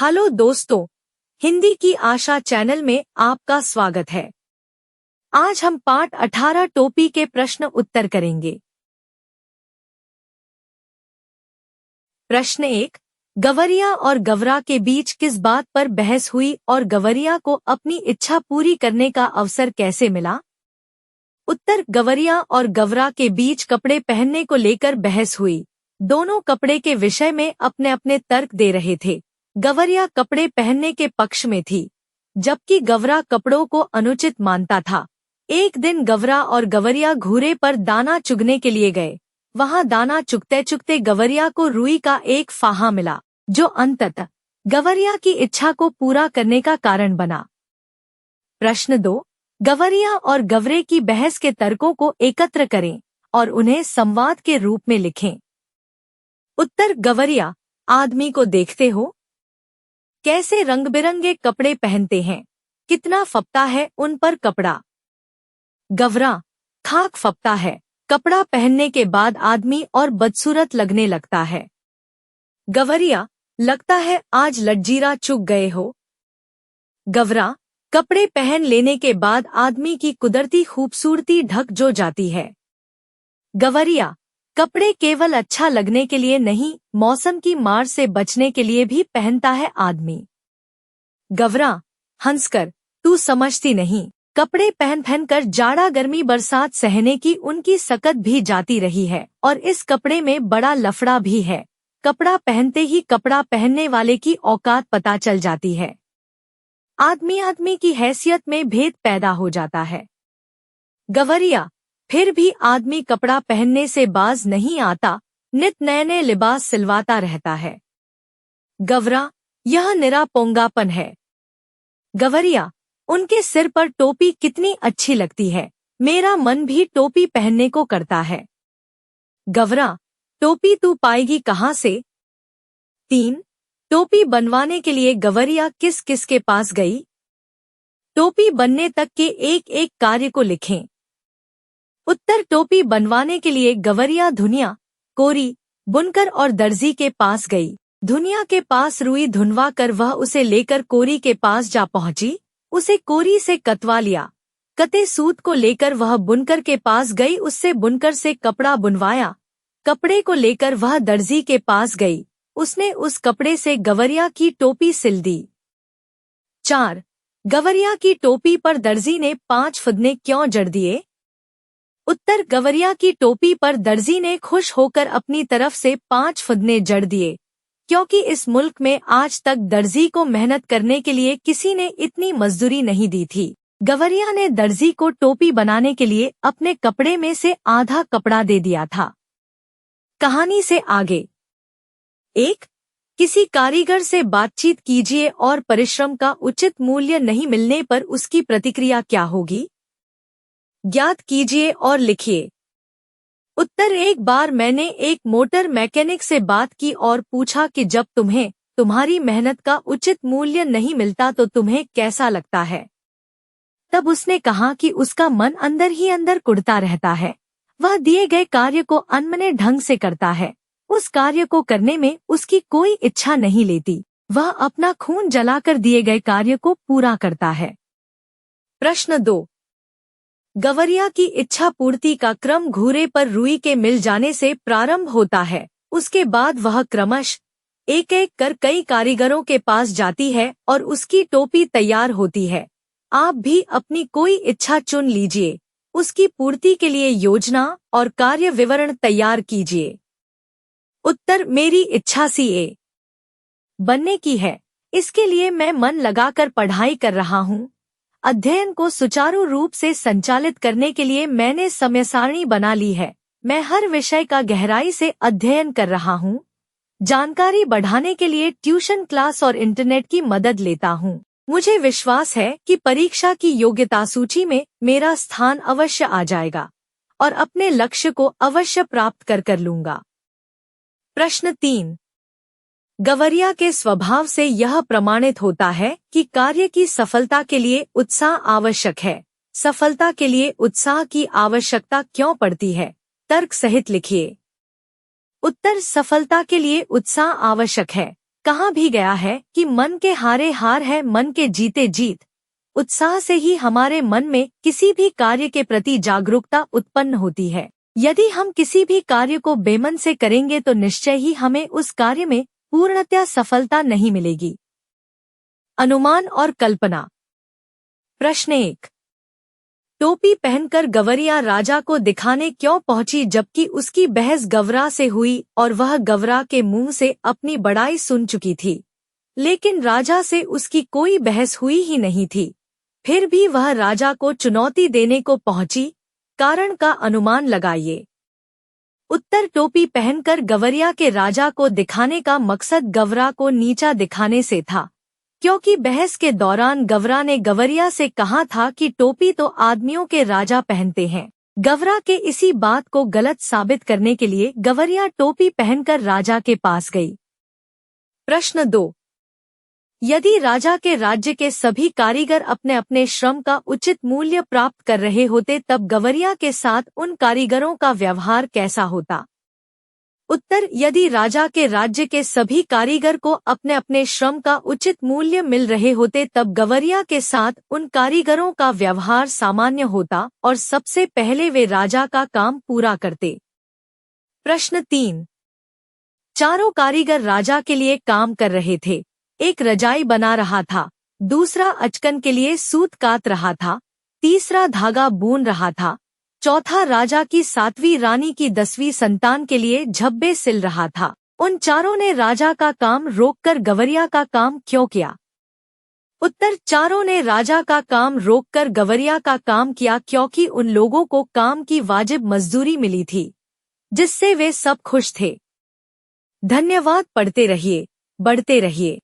Hello दोस्तों, हिंदी की आशा channel में आपका स्वागत है। आज हम पाठ 18 टोपी के प्रश्न उत्तर करेंगे। प्रश्न 1। गवरिया और गवरा के बीच किस बात पर बहस हुई और गवरिया को अपनी इच्छा पूरी करने का अवसर कैसे मिला? उत्तर। गवरिया और गवरा के बीच कपड़े पहनने को लेकर बहस हुई। दोनों कपड़े के विषय में अपने अपने तर्क दे रहे थे। गवरिया कपड़े पहनने के पक्ष में थी, जबकि गवरा कपड़ों को अनुचित मानता था। एक दिन गवरा और गवरिया घूरे पर दाना चुगने के लिए गए। वहां दाना चुगते चुगते गवरिया को रुई का एक फाहा मिला, जो अंततः गवरिया की इच्छा को पूरा करने का कारण बना। प्रश्न 2। गवरिया और गवरे की बहस के तर्कों को एकत्र करें और उन्हें संवाद के रूप में लिखें। उत्तर। गवरिया। आदमी को देखते हो, कैसे रंग बिरंगे कपड़े पहनते हैं, कितना फपता है उन पर कपड़ा। गवरा। खाक फपता है, कपड़ा पहनने के बाद आदमी और बदसूरत लगने लगता है। गवरिया। लगता है आज लटजीरा चुग गए हो। गवरा। कपड़े पहन लेने के बाद आदमी की कुदरती खूबसूरती ढक जो जाती है। गवरिया। कपड़े केवल अच्छा लगने के लिए नहीं, मौसम की मार से बचने के लिए भी पहनता है आदमी। गवरा। हंसकर, तू समझती नहीं, कपड़े पहन पहन कर जाड़ा गर्मी बरसात सहने की उनकी सकत भी जाती रही है और इस कपड़े में बड़ा लफड़ा भी है। कपड़ा पहनते ही कपड़ा पहनने वाले की औकात पता चल जाती है। आदमी की हैसियत में भेद पैदा हो जाता है। गवरिया। फिर भी आदमी कपड़ा पहनने से बाज नहीं आता, नित नए नए लिबास सिलवाता रहता है। गवरा। यह निरा पोंगापन है। गवरिया। उनके सिर पर टोपी कितनी अच्छी लगती है, मेरा मन भी टोपी पहनने को करता है। गवरा। टोपी तू पाएगी कहाँ से? 3। टोपी बनवाने के लिए गवरिया किस किस के पास गई? टोपी बनने तक के एक एक कार्य को लिखें। उत्तर। टोपी बनवाने के लिए गवरिया धुनिया, कोरी, बुनकर और दर्जी के पास गई। धुनिया के पास रुई धुनवा कर वह उसे लेकर कोरी के पास जा पहुंची। उसे कोरी से कतवा लिया। कते सूत को लेकर वह बुनकर के पास गई, उससे बुनकर से कपड़ा बुनवाया। कपड़े को लेकर वह दर्जी के पास गई, उसने उस कपड़े से गवरिया की टोपी सिल दी। 4। गवरिया की टोपी पर दर्जी ने 5 फुदने क्यों जड़ दिए? उत्तर। गवरिया की टोपी पर दर्जी ने खुश होकर अपनी तरफ से 5 फुदने जड़ दिए, क्योंकि इस मुल्क में आज तक दर्जी को मेहनत करने के लिए किसी ने इतनी मजदूरी नहीं दी थी। गवरिया ने दर्जी को टोपी बनाने के लिए अपने कपड़े में से आधा कपड़ा दे दिया था। कहानी से आगे। 1। किसी कारीगर से बातचीत कीजिए और परिश्रम का उचित मूल्य नहीं मिलने पर उसकी प्रतिक्रिया क्या होगी? ज्ञात कीजिए और लिखिए। उत्तर। एक बार मैंने एक मोटर मैकेनिक से बात की और पूछा कि जब तुम्हें तुम्हारी मेहनत का उचित मूल्य नहीं मिलता तो तुम्हें कैसा लगता है? तब उसने कहा कि उसका मन अंदर ही अंदर कुढ़ता रहता है। वह दिए गए कार्य को अनमने ढंग से करता है। उस कार्य को करने में उसकी कोई इच्छा नहीं लेती। वह अपना खून जलाकर दिए गए कार्य को पूरा करता है। प्रश्न 2। गवरिया की इच्छा पूर्ति का क्रम घूरे पर रुई के मिल जाने से प्रारंभ होता है। उसके बाद वह क्रमश एक एक कर कई कारीगरों के पास जाती है और उसकी टोपी तैयार होती है। आप भी अपनी कोई इच्छा चुन लीजिए, उसकी पूर्ति के लिए योजना और कार्य विवरण तैयार कीजिए। उत्तर। मेरी इच्छा CA बनने की है। इसके लिए मैं मन लगाकर पढ़ाई कर रहा हूँ। अध्ययन को सुचारू रूप से संचालित करने के लिए मैंने समय सारणी बना ली है। मैं हर विषय का गहराई से अध्ययन कर रहा हूँ। जानकारी बढ़ाने के लिए ट्यूशन क्लास और इंटरनेट की मदद लेता हूँ। मुझे विश्वास है कि परीक्षा की योग्यता सूची में मेरा स्थान अवश्य आ जाएगा और अपने लक्ष्य को अवश्य प्राप्त कर लूंगा। प्रश्न 3। गवरिया के स्वभाव से यह प्रमाणित होता है कि कार्य की सफलता के लिए उत्साह आवश्यक है। सफलता के लिए उत्साह की आवश्यकता क्यों पड़ती है? तर्क सहित लिखिए। उत्तर। सफलता के लिए उत्साह आवश्यक है, कहा भी गया है कि मन के हारे हार है, मन के जीते जीत। उत्साह से ही हमारे मन में किसी भी कार्य के प्रति जागरूकता उत्पन्न होती है। यदि हम किसी भी कार्य को बेमन से करेंगे तो निश्चय ही हमें उस कार्य में पूर्णतया सफलता नहीं मिलेगी। अनुमान और कल्पना। प्रश्न 1। टोपी पहनकर गवरिया राजा को दिखाने क्यों पहुंची जबकि उसकी बहस गवरा से हुई और वह गवरा के मुंह से अपनी बड़ाई सुन चुकी थी, लेकिन राजा से उसकी कोई बहस हुई ही नहीं थी। फिर भी वह राजा को चुनौती देने को पहुंची। कारण का अनुमान लगाइए। उत्तर, टोपी पहनकर गवरिया के राजा को दिखाने का मकसद गवरा को नीचा दिखाने से था, क्योंकि बहस के दौरान गवरा ने गवरिया से कहा था कि टोपी तो आदमियों के राजा पहनते हैं। गवरा के इसी बात को गलत साबित करने के लिए गवरिया टोपी पहनकर राजा के पास गई। प्रश्न 2। यदि राजा के राज्य के सभी कारीगर अपने अपने श्रम का उचित मूल्य प्राप्त कर रहे होते तब गवरिया के साथ उन कारीगरों का व्यवहार कैसा होता? उत्तर, यदि राजा के राज्य के सभी कारीगर को अपने अपने श्रम का उचित मूल्य मिल रहे होते तब गवरिया के साथ उन कारीगरों का व्यवहार सामान्य होता और सबसे पहले वे राजा का काम पूरा करते। प्रश्न 3। चारों कारीगर राजा के लिए काम कर रहे थे। एक रजाई बना रहा था, दूसरा अचकन के लिए सूत काट रहा था, तीसरा धागा बुन रहा था, चौथा राजा की 7वीं रानी की 10वीं संतान के लिए झब्बे सिल रहा था। उन चारों ने राजा का काम रोककर गवरिया का काम क्यों किया? उत्तर, चारों ने राजा का काम रोककर गवरिया का काम किया क्योंकि उन लोगों को काम की वाजिब मजदूरी मिली थी, जिससे वे सब खुश थे। धन्यवाद। पढ़ते रहिए, बढ़ते रहिए।